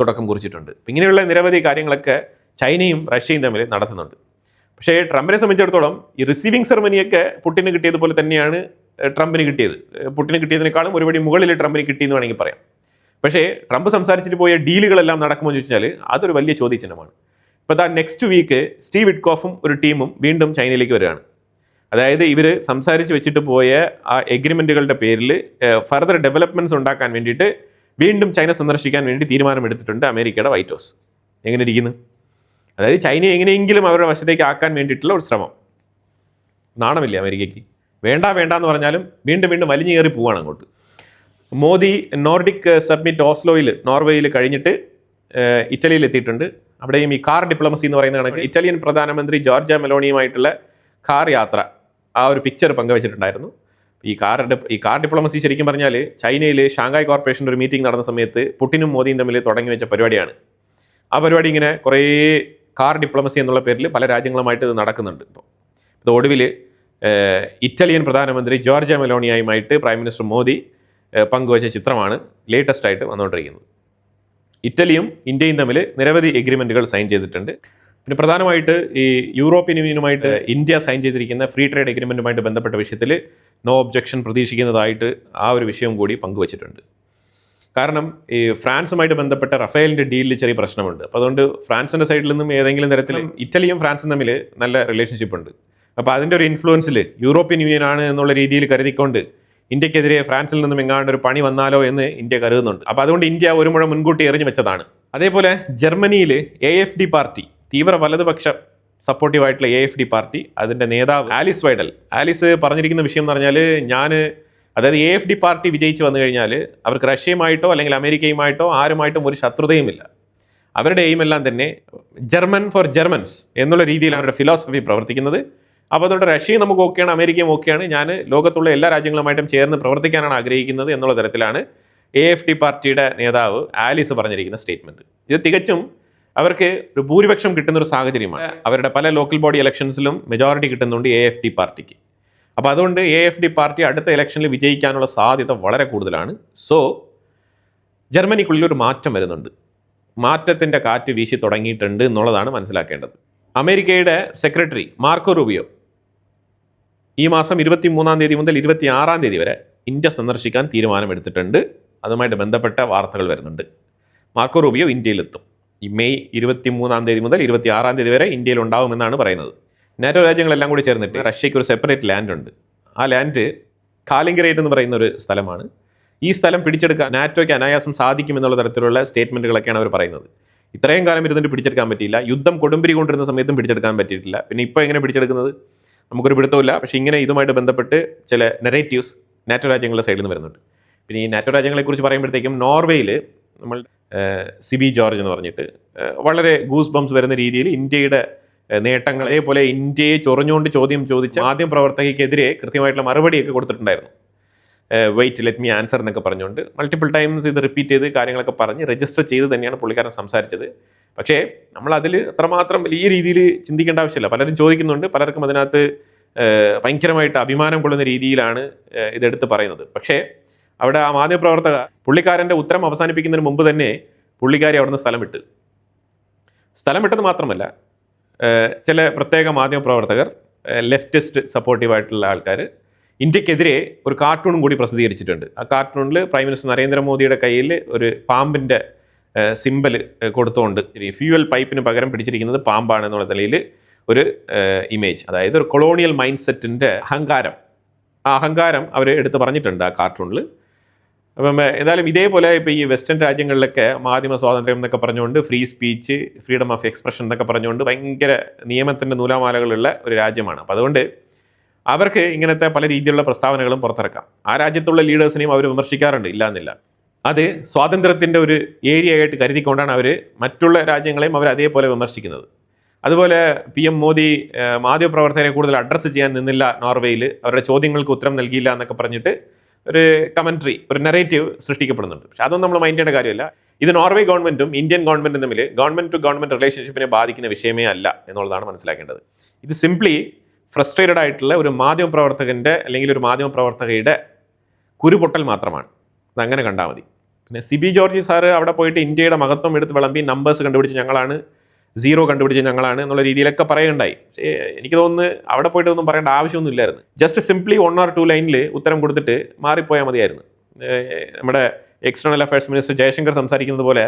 തുടക്കം കുറിച്ചിട്ടുണ്ട്. ഇങ്ങനെയുള്ള നിരവധി കാര്യങ്ങളൊക്കെ ചൈനയും റഷ്യയും തമ്മിൽ നടത്തുന്നുണ്ട്. പക്ഷേ ട്രംപിനെ സംബന്ധിച്ചിടത്തോളം ഈ റിസീവിങ് സെറമണിയൊക്കെ പുടിന് കിട്ടിയതുപോലെ തന്നെയാണ് ട്രംപിന് കിട്ടിയത്. പുടിന് കിട്ടിയതിനേക്കാളും ഒരുപടി മുകളിൽ ട്രംപിന് കിട്ടിയെന്ന് വേണമെങ്കിൽ പറയാം. പക്ഷേ ട്രംപ് സംസാരിച്ചിട്ട് പോയ ഡീലുകളെല്ലാം നടക്കുമോ എന്ന് ചോദിച്ചാൽ അതൊരു വലിയ ചോദ്യചിഹ്നമാണ്. ഇപ്പോൾ നെക്സ്റ്റ് വീക്ക് സ്റ്റീവ് വിറ്റ്കോഫും ഒരു ടീമും വീണ്ടും ചൈനയിലേക്ക് വരികയാണ്. അതായത് ഇവർ സംസാരിച്ച് വെച്ചിട്ട് പോയ ആ എഗ്രിമെൻറ്റുകളുടെ പേരിൽ ഫർദർ ഡെവലപ്മെൻറ്റ്സ് ഉണ്ടാക്കാൻ വേണ്ടിയിട്ട് വീണ്ടും ചൈന സന്ദർശിക്കാൻ വേണ്ടി തീരുമാനമെടുത്തിട്ടുണ്ട് അമേരിക്കയുടെ വൈറ്റ് ഹൗസ്. എങ്ങനെ ഇരിക്കുന്നു? അതായത് ചൈനയെ എങ്ങനെയെങ്കിലും അവരുടെ വശത്തേക്ക് ആക്കാൻ വേണ്ടിയിട്ടുള്ള ഒരു ശ്രമം. നാണമില്ലേ അമേരിക്കയ്ക്ക്? വേണ്ട എന്ന് പറഞ്ഞാലും വീണ്ടും വീണ്ടും വലിഞ്ഞു കയറി പോവുകയാണ് അങ്ങോട്ട്. മോദി നോർഡിക് സബ്മിറ്റ് ഓസ്ലോയിൽ, നോർവേയിൽ കഴിഞ്ഞിട്ട് ഇറ്റലിയിൽ എത്തിയിട്ടുണ്ട്. അവിടെയും ഈ കാർ ഡിപ്ലോമസി എന്ന് പറയുന്ന കണക്ക് ഇറ്റാലിയൻ പ്രധാനമന്ത്രി ജോർജിയ മെലോണിയുമായിട്ടുള്ള കാർ യാത്ര, ആ ഒരു പിക്ചർ പങ്കുവച്ചിട്ടുണ്ടായിരുന്നു. ഈ കാർ ഡിപ്ലോമസി ശരിക്കും പറഞ്ഞാൽ ചൈനയിൽ ഷാങ്ഹായ് കോർപ്പറേഷൻ്റെ ഒരു മീറ്റിംഗ് നടന്ന സമയത്ത് പുടിനും മോദിയും തമ്മിൽ തുടങ്ങി വെച്ച പരിപാടിയാണ്. ആ പരിപാടി ഇങ്ങനെ കുറേ കാർ ഡിപ്ലോമസി എന്നുള്ള പേരിൽ പല രാജ്യങ്ങളുമായിട്ട് ഇത് നടക്കുന്നുണ്ട്. ഇത് ഒടുവിൽ ഇറ്റാലിയൻ പ്രധാനമന്ത്രി ജോർജിയ മെലോണിയുമായിട്ട് പ്രൈം മിനിസ്റ്റർ മോദി പങ്കുവച്ച ചിത്രമാണ് ലേറ്റസ്റ്റ് ആയിട്ട് വന്നുകൊണ്ടിരിക്കുന്നത്. ഇറ്റലിയും ഇന്ത്യയും തമ്മിൽ നിരവധി എഗ്രിമെൻറ്റുകൾ സൈൻ ചെയ്തിട്ടുണ്ട്. പിന്നെ പ്രധാനമായിട്ട് ഈ യൂറോപ്യൻ യൂണിയനുമായിട്ട് ഇന്ത്യ സൈൻ ചെയ്തിരിക്കുന്ന ഫ്രീ ട്രേഡ് എഗ്രിമെൻറ്റുമായിട്ട് ബന്ധപ്പെട്ട വിഷയത്തിൽ നോ ഒബ്ജക്ഷൻ പ്രതീക്ഷിക്കുന്നതായിട്ട് ആ ഒരു വിഷയം കൂടി പങ്കുവച്ചിട്ടുണ്ട്. കാരണം ഈ ഫ്രാൻസുമായിട്ട് ബന്ധപ്പെട്ട റഫേലിൻ്റെ ഡീലിൽ ചെറിയ പ്രശ്നമുണ്ട്. അപ്പോൾ അതുകൊണ്ട് ഫ്രാൻസിൻ്റെ സൈഡിൽ നിന്നും ഏതെങ്കിലും തരത്തിൽ ഇറ്റലിയും ഫ്രാൻസും തമ്മിൽ നല്ല റിലേഷൻഷിപ്പ് ഉണ്ട്. അപ്പോൾ അതിൻ്റെ ഒരു ഇൻഫ്ലുവൻസിൽ യൂറോപ്യൻ യൂണിയൻ ആണ് എന്നുള്ള രീതിയിൽ കരുതിക്കൊണ്ട് ഇന്ത്യക്കെതിരെ ഫ്രാൻസിൽ നിന്നും എങ്ങാണ്ട് ഒരു പണി വന്നാലോ എന്ന് ഇന്ത്യ കരുതുന്നുണ്ട്. അപ്പോൾ അതുകൊണ്ട് ഇന്ത്യ ഒരു മുഴ മുൻകൂട്ടി എറിഞ്ഞു വെച്ചതാണ്. അതേപോലെ ജർമ്മനിയിൽ AFD പാർട്ടി, തീവ്ര വലതുപക്ഷ സപ്പോർട്ടീവായിട്ടുള്ള AFD പാർട്ടി, അതിൻ്റെ നേതാവ് ആലിസ് വൈഡൽ പറഞ്ഞിരിക്കുന്ന വിഷയം എന്ന് പറഞ്ഞാൽ അതായത് AFD പാർട്ടി വിജയിച്ച് വന്നു കഴിഞ്ഞാൽ അവർക്ക് റഷ്യയുമായിട്ടോ അല്ലെങ്കിൽ അമേരിക്കയുമായിട്ടോ ആരുമായിട്ടും ഒരു ശത്രുതയുമില്ല. അവരുടെ എയിമെല്ലാം തന്നെ ജർമ്മൻ ഫോർ ജർമ്മൻസ് എന്നുള്ള രീതിയിൽ അവരുടെ ഫിലോസഫി പ്രവർത്തിക്കുന്നത്. അപ്പോൾ അതുകൊണ്ട് റഷ്യയും നമുക്ക് ഓക്കെയാണ്, അമേരിക്കയും ഓക്കെയാണ്, ഞാൻ ലോകത്തുള്ള എല്ലാ രാജ്യങ്ങളുമായിട്ടും ചേർന്ന് പ്രവർത്തിക്കാനാണ് ആഗ്രഹിക്കുന്നത് എന്നുള്ള തരത്തിലാണ് AFD പാർട്ടിയുടെ നേതാവ് ആലിസ് പറഞ്ഞിരിക്കുന്ന സ്റ്റേറ്റ്മെൻറ്റ്. ഇത് തികച്ചും അവർക്ക് ഒരു ഭൂരിപക്ഷം കിട്ടുന്നൊരു സാഹചര്യമാണ്. അവരുടെ പല ലോക്കൽ ബോഡി ഇലക്ഷൻസിലും മെജോറിറ്റി കിട്ടുന്നുണ്ട് AFD പാർട്ടിക്ക്. അപ്പോൾ അതുകൊണ്ട് AFD പാർട്ടി അടുത്ത ഇലക്ഷനിൽ വിജയിക്കാനുള്ള സാധ്യത വളരെ കൂടുതലാണ്. സോ ജർമ്മനിക്കുള്ളിൽ ഒരു മാറ്റം വരുന്നുണ്ട്, മാറ്റത്തിൻ്റെ കാറ്റ് വീശി തുടങ്ങിയിട്ടുണ്ട് എന്നുള്ളതാണ് മനസ്സിലാക്കേണ്ടത്. അമേരിക്കയുടെ സെക്രട്ടറി മാർക്കോ റൂബിയോ ഈ മാസം 23-ാം തീയതി മുതൽ 26-ാം തീയതി വരെ ഇന്ത്യ സന്ദർശിക്കാൻ തീരുമാനമെടുത്തിട്ടുണ്ട്. അതുമായിട്ട് ബന്ധപ്പെട്ട വാർത്തകൾ വരുന്നുണ്ട്. മാർക്കോ റൂബിയോ ഇന്ത്യയിലെത്തും. ഈ മെയ് 23-ാം തീയതി മുതൽ 26-ാം തീയതി വരെ ഇന്ത്യയിൽ ഉണ്ടാവുമെന്നാണ് പറയുന്നത്. നാറ്റോ രാജ്യങ്ങളെല്ലാം കൂടി ചേർന്നിട്ട് റഷ്യയ്ക്ക് ഒരു സെപ്പറേറ്റ് ലാൻഡ് ഉണ്ട്. ആ ലാൻഡ് കാലിംഗ്രേറ്റ് എന്ന് പറയുന്ന ഒരു സ്ഥലമാണ്. ഈ സ്ഥലം പിടിച്ചെടുക്കാൻ നാറ്റോയ്ക്ക് അനായാസം സാധിക്കുമെന്നുള്ള തരത്തിലുള്ള സ്റ്റേറ്റ്മെൻറ്റുകളൊക്കെയാണ് അവർ പറയുന്നത്. ഇത്രയും കാലം ഇരുന്നിട്ട് പിടിച്ചെടുക്കാൻ പറ്റിയില്ല. യുദ്ധം കൊടുമ്പിരി കൊണ്ടിരുന്ന സമയത്തും പിടിച്ചെടുക്കാൻ പറ്റിയിട്ടില്ല. പിന്നെ ഇപ്പോൾ എങ്ങനെ പിടിച്ചെടുക്കുന്നത് നമുക്കൊരു പിടുത്തമില്ല. പക്ഷേ ഇങ്ങനെ ഇതുമായിട്ട് ബന്ധപ്പെട്ട് ചില നെറേറ്റീവ്സ് നാറ്റോ രാജ്യങ്ങളുടെ സൈഡിൽ നിന്ന് വരുന്നുണ്ട്. പിന്നെ ഈ നാറ്റോ രാജ്യങ്ങളെക്കുറിച്ച് പറയുമ്പോഴത്തേക്കും നോർവേയിൽ നമ്മൾ സിബി ജോർജ് എന്ന് പറഞ്ഞിട്ട് വളരെ ഗൂസ് ബംസ് വരുന്ന രീതിയിൽ ഇന്ത്യയുടെ നേട്ടങ്ങൾ, അതേപോലെ ഇന്ത്യയെ ചൊറിഞ്ഞുകൊണ്ട് ചോദ്യം ചോദിച്ച മാധ്യമ പ്രവർത്തകയ്ക്കെതിരെ കൃത്യമായിട്ടുള്ള മറുപടിയൊക്കെ കൊടുത്തിട്ടുണ്ടായിരുന്നു. വെയിറ്റ് ലെറ്റ് മീ ആൻസർ എന്നൊക്കെ പറഞ്ഞുകൊണ്ട് മൾട്ടിപ്പിൾ ടൈംസ് ഇത് റിപ്പീറ്റ് ചെയ്ത് കാര്യങ്ങളൊക്കെ പറഞ്ഞ് രജിസ്റ്റർ ചെയ്ത് തന്നെയാണ് പുള്ളിക്കാരൻ സംസാരിച്ചത്. പക്ഷേ നമ്മൾ അതിൽ അത്രമാത്രം വലിയ രീതിയിൽ ചിന്തിക്കേണ്ട ആവശ്യമില്ല. പലരും ചോദിക്കുന്നുണ്ട്, പലർക്കും അതിനകത്ത് ഭയങ്കരമായിട്ട് അഭിമാനം കൊള്ളുന്ന രീതിയിലാണ് ഇതെടുത്ത് പറയുന്നത്. പക്ഷേ അവിടെ ആ മാധ്യമപ്രവർത്തക പുള്ളിക്കാരൻ്റെ ഉത്തരം അവസാനിപ്പിക്കുന്നതിന് മുമ്പ് തന്നെ പുള്ളിക്കാരി അവിടുന്ന് സ്ഥലം വിട്ടത് മാത്രമല്ല, ചില പ്രത്യേക മാധ്യമപ്രവർത്തകർ, ലെഫ്റ്റിസ്റ്റ് സപ്പോർട്ടീവായിട്ടുള്ള ആൾക്കാർ ഇന്ത്യക്കെതിരെ ഒരു കാർട്ടൂണും കൂടി പ്രസിദ്ധീകരിച്ചിട്ടുണ്ട്. ആ കാർട്ടൂണിൽ പ്രൈം മിനിസ്റ്റർ നരേന്ദ്രമോദിയുടെ കയ്യിൽ ഒരു പാമ്പിൻ്റെ സിമ്പൽ കൊടുത്തുകൊണ്ട് ഫ്യൂവൽ പൈപ്പിന് പകരം പിടിച്ചിരിക്കുന്നത് പാമ്പാണ് എന്നുള്ള നിലയിൽ ഒരു ഇമേജ്, അതായത് ഒരു കൊളോണിയൽ മൈൻഡ് സെറ്റിൻ്റെ അഹങ്കാരം അവർ എടുത്ത് പറഞ്ഞിട്ടുണ്ട് ആ കാർട്ടൂണിൽ. അപ്പം എന്തായാലും ഇതേപോലെ ഇപ്പോൾ ഈ വെസ്റ്റേൺ രാജ്യങ്ങളിലൊക്കെ മാധ്യമ സ്വാതന്ത്ര്യം എന്നൊക്കെ പറഞ്ഞുകൊണ്ട് free speech, freedom of expression എന്നൊക്കെ പറഞ്ഞുകൊണ്ട് ഭയങ്കര നിയമത്തിൻ്റെ നൂലാമാലകളുള്ള ഒരു രാജ്യമാണ്. അപ്പോൾ അതുകൊണ്ട് അവർക്ക് ഇങ്ങനത്തെ പല രീതിയിലുള്ള പ്രസ്താവനകളും പുറത്തിറക്കാം. ആ രാജ്യത്തുള്ള ലീഡേഴ്സിനെയും അവർ വിമർശിക്കാറുണ്ട്, ഇല്ലാന്നില്ല. അത് സ്വാതന്ത്ര്യത്തിൻ്റെ ഒരു ഏരിയ ആയിട്ട് കരുതിക്കൊണ്ടാണ് അവർ മറ്റുള്ള രാജ്യങ്ങളെയും അവർ അതേപോലെ വിമർശിക്കുന്നത്. അതുപോലെ PM മോദി മാധ്യമപ്രവർത്തകരെ കൂടുതൽ അഡ്രസ്സ് ചെയ്യാൻ നിന്നില്ല നോർവേയിൽ, അവരുടെ ചോദ്യങ്ങൾക്ക് ഉത്തരം നൽകിയില്ല എന്നൊക്കെ പറഞ്ഞിട്ട് ഒരു കമൻട്രി, ഒരു നെറേറ്റീവ് സൃഷ്ടിക്കപ്പെടുന്നുണ്ട്. പക്ഷെ അതൊന്നും നമ്മൾ മൈൻഡ് ചെയ്യേണ്ട കാര്യമില്ല. ഇത് നോർവേ ഗവൺമെൻറ്റും ഇന്ത്യൻ ഗവൺമെൻറ്റും തമ്മിൽ ഗവൺമെൻറ് ടു ഗവൺമെൻറ് റിലേഷൻഷിപ്പിനെ ബാധിക്കുന്ന വിഷയമേ അല്ല എന്നുള്ളതാണ് മനസ്സിലാക്കേണ്ടത്. ഇത് സിംപ്ലി ഫ്രസ്ട്രേറ്റഡ് ആയിട്ടുള്ള ഒരു മാധ്യമപ്രവർത്തകൻ്റെ അല്ലെങ്കിൽ ഒരു മാധ്യമപ്രവർത്തകയുടെ കുരുപൊട്ടൽ മാത്രമാണ്. അതങ്ങനെ കണ്ടാൽ മതി. പിന്നെ സിബി ജോർജ് സാറ് അവിടെ പോയിട്ട് ഇന്ത്യയുടെ മഹത്വം എടുത്ത് വിളമ്പി നമ്പേഴ്സ് കണ്ടുപിടിച്ച് ഞങ്ങളാണ്, സീറോ കണ്ടുപിടിച്ച് ഞങ്ങളാണ് എന്നുള്ള രീതിയിലൊക്കെ പറയുണ്ടായി. പക്ഷേ എനിക്ക് തോന്നുന്നു അവിടെ പോയിട്ട് ഒന്നും പറയേണ്ട ആവശ്യമൊന്നും ഇല്ലായിരുന്നു. ജസ്റ്റ് സിംപ്ലി 1 or 2 ലൈനിൽ ഉത്തരം കൊടുത്തിട്ട് മാറിപ്പോയാൽ മതിയായിരുന്നു. നമ്മുടെ എക്സ്റ്റേണൽ അഫയേഴ്സ് മിനിസ്റ്റർ ജയശങ്കർ സംസാരിക്കുന്നത് പോലെ,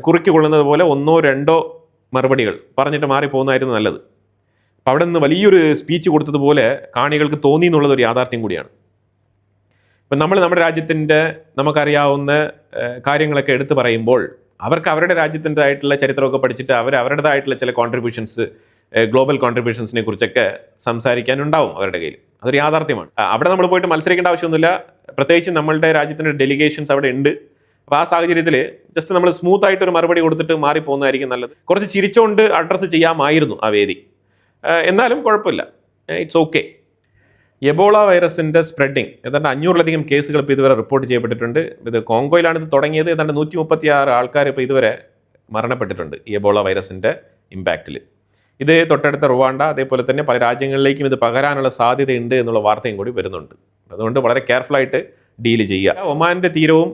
കുറിക്ക് കൊള്ളുന്നത് പോലെ 1 or 2 മറുപടികൾ പറഞ്ഞിട്ട് മാറിപ്പോകുന്നതായിരുന്നു നല്ലത്. അപ്പോൾ അവിടെ നിന്ന് വലിയൊരു സ്പീച്ച് കൊടുത്തതുപോലെ കാണികൾക്ക് തോന്നി എന്നുള്ളത് ഒരു യാഥാർത്ഥ്യം കൂടിയാണ്. ഇപ്പം നമ്മൾ നമ്മുടെ രാജ്യത്തിൻ്റെ നമുക്കറിയാവുന്ന കാര്യങ്ങളൊക്കെ എടുത്തു പറയുമ്പോൾ അവർക്ക് അവരുടെ രാജ്യത്തിൻ്റെതായിട്ടുള്ള ചരിത്രമൊക്കെ പഠിച്ചിട്ട് അവരുടേതായിട്ടുള്ള ചില കോൺട്രിബ്യൂഷൻസ്, ഗ്ലോബൽ കോൺട്രിബ്യൂഷൻസിനെ കുറിച്ചൊക്കെ സംസാരിക്കാനുണ്ടാവും അവരുടെ കയ്യിൽ. അതൊരു യാഥാർത്ഥ്യമാണ്. അവിടെ നമ്മൾ പോയിട്ട് മത്സരിക്കേണ്ട ആവശ്യമൊന്നുമില്ല. പ്രത്യേകിച്ച് നമ്മളുടെ രാജ്യത്തിൻ്റെ ഡെലിഗേഷൻസ് അവിടെ ഉണ്ട്. അപ്പോൾ ആ സാഹചര്യത്തിൽ ജസ്റ്റ് നമ്മൾ സ്മൂത്തായിട്ടൊരു മറുപടി കൊടുത്തിട്ട് മാറിപ്പോകുന്നതായിരിക്കും നല്ലത്. കുറച്ച് ചിരിച്ചുകൊണ്ട് അഡ്രസ്സ് ചെയ്യാമായിരുന്നു ആ വേദി. എന്നാലും കുഴപ്പമില്ല, ഇറ്റ്സ് ഓക്കെ. എബോള വൈറസിൻ്റെ സ്പ്രെഡിങ് ഏതാണ്ട് 500-ലധികം കേസുകൾ ഇപ്പോൾ ഇതുവരെ റിപ്പോർട്ട് ചെയ്യപ്പെട്ടിട്ടുണ്ട്. ഇത് കോങ്കോയിലാണ് ഇത് തുടങ്ങിയത്. ഏതാണ്ട് 136 ആൾക്കാർ ഇപ്പോൾ ഇതുവരെ മരണപ്പെട്ടിട്ടുണ്ട് ഈ എബോള വൈറസിൻ്റെ ഇമ്പാക്റ്റിൽ. ഇത് തൊട്ടടുത്ത റുവാണ്ട, അതേപോലെ തന്നെ പല രാജ്യങ്ങളിലേക്കും ഇത് പകരാനുള്ള സാധ്യതയുണ്ട് എന്നുള്ള വാർത്തയും കൂടി വരുന്നുണ്ട്. അതുകൊണ്ട് വളരെ കെയർഫുള്ളായിട്ട് ഡീല് ചെയ്യുക. ഒമാൻ്റെ തീരവും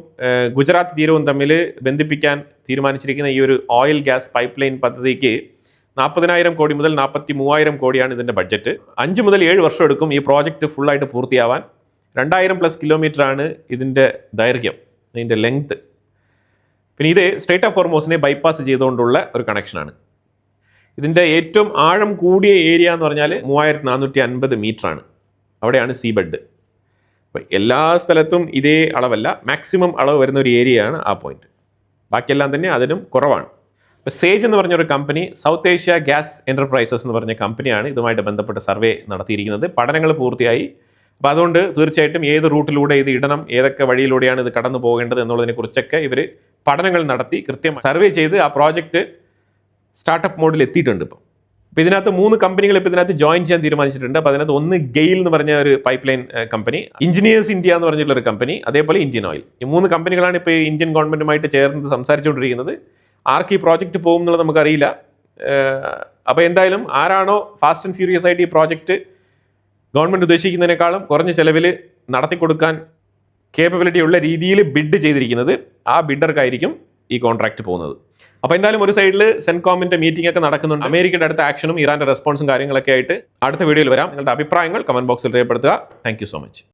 ഗുജറാത്ത് തീരവും തമ്മിൽ ബന്ധിപ്പിക്കാൻ തീരുമാനിച്ചിരിക്കുന്ന ഈ ഒരു ഓയിൽ ഗ്യാസ് പൈപ്പ് ലൈൻ പദ്ധതിക്ക് 40,000 കോടി മുതൽ 43,000 കോടിയാണ് ഇതിൻ്റെ ബഡ്ജറ്റ്. 5 മുതൽ 7 വർഷം എടുക്കും ഈ പ്രോജക്റ്റ് ഫുള്ളായിട്ട് പൂർത്തിയാവാൻ. 2000+ കിലോമീറ്ററാണ് ഇതിൻ്റെ ദൈർഘ്യം, ഇതിൻ്റെ ലെങ്ത്. പിന്നെ ഇത് സ്ട്രേറ്റ് ഓഫ് ഹോർമോസിനെ ബൈപ്പാസ് ചെയ്തുകൊണ്ടുള്ള ഒരു കണക്ഷനാണ്. ഇതിൻ്റെ ഏറ്റവും ആഴം കൂടിയ ഏരിയ എന്ന് പറഞ്ഞാൽ 3450 മീറ്ററാണ്. അവിടെയാണ് സീ ബെഡ്. അപ്പോൾ എല്ലാ സ്ഥലത്തും ഇതേ അളവല്ല, മാക്സിമം അളവ് വരുന്ന ഒരു ഏരിയയാണ് ആ പോയിന്റ്. ബാക്കിയെല്ലാം തന്നെ അതിനും കുറവാണ്. ഇപ്പോൾ സേജ് എന്ന് പറഞ്ഞൊരു company, south Asia gas enterprises എന്ന് പറഞ്ഞ കമ്പനിയാണ് ഇതുമായിട്ട് ബന്ധപ്പെട്ട സർവേ നടത്തിയിരിക്കുന്നത്. പഠനങ്ങൾ പൂർത്തിയായി. അപ്പോൾ അതുകൊണ്ട് തീർച്ചയായിട്ടും ഏത് റൂട്ടിലൂടെ ഇത് ഇടണം, ഏതൊക്കെ വഴിയിലൂടെയാണ് ഇത് കടന്നു പോകേണ്ടത് എന്നുള്ളതിനെ കുറിച്ചൊക്കെ ഇവർ പഠനങ്ങൾ നടത്തി കൃത്യം സർവേ ചെയ്ത് ആ പ്രോജക്റ്റ് സ്റ്റാർട്ടപ്പ് മോഡിൽ എത്തിയിട്ടുണ്ട്. ഇപ്പോൾ ഇതിനകത്ത് 3 കമ്പനികൾ ഇപ്പോൾ ഇതിനകത്ത് ജോയിൻ ചെയ്യാൻ തീരുമാനിച്ചിട്ടുണ്ട്. അപ്പോൾ അതിനകത്ത് ഒന്ന് ഗെയിൽ എന്ന് പറഞ്ഞ ഒരു pipe line company, engineers India എന്ന് പറഞ്ഞിട്ടുള്ള ഒരു കമ്പനി, അതേപോലെ ഇന്ത്യൻ ഓയിൽ. ഈ 3 കമ്പനികളാണ് ഇപ്പോൾ ഇന്ത്യൻ ഗവൺമെൻറ്റുമായിട്ട് ചേർന്ന് സംസാരിച്ചുകൊണ്ടിരിക്കുന്നത്. ആർക്ക് ഈ പ്രോജക്റ്റ് പോകും എന്നുള്ളത് നമുക്കറിയില്ല. അപ്പോൾ എന്തായാലും ആരാണോ ഫാസ്റ്റ് ആൻഡ് ഫ്യൂരിയസ് ആയിട്ട് ഈ പ്രോജക്റ്റ് ഗവൺമെൻറ് ഉദ്ദേശിക്കുന്നതിനേക്കാളും കുറഞ്ഞ ചിലവിൽ നടത്തിക്കൊടുക്കാൻ കേപ്പബിലിറ്റി ഉള്ള രീതിയിൽ ബിഡ് ചെയ്തിരിക്കുന്നത്, ആ ബിഡർക്കായിരിക്കും ഈ കോൺട്രാക്റ്റ് പോകുന്നത്. അപ്പോൾ എന്തായാലും ഒരു സൈഡിൽ സെൻകോമിൻ്റെ മീറ്റിംഗ് ഒക്കെ നടക്കുന്നുണ്ട്. അമേരിക്കയുടെ അടുത്ത ആക്ഷനും ഇറാൻ്റെ റെസ്പോൺസും കാര്യങ്ങളൊക്കെ ആയിട്ട് അടുത്ത വീഡിയോയിൽ വരാം. നിങ്ങളുടെ അഭിപ്രായങ്ങൾ കമൻറ്റ് ബോക്സിൽ രേഖപ്പെടുത്തുക. Thank you so much.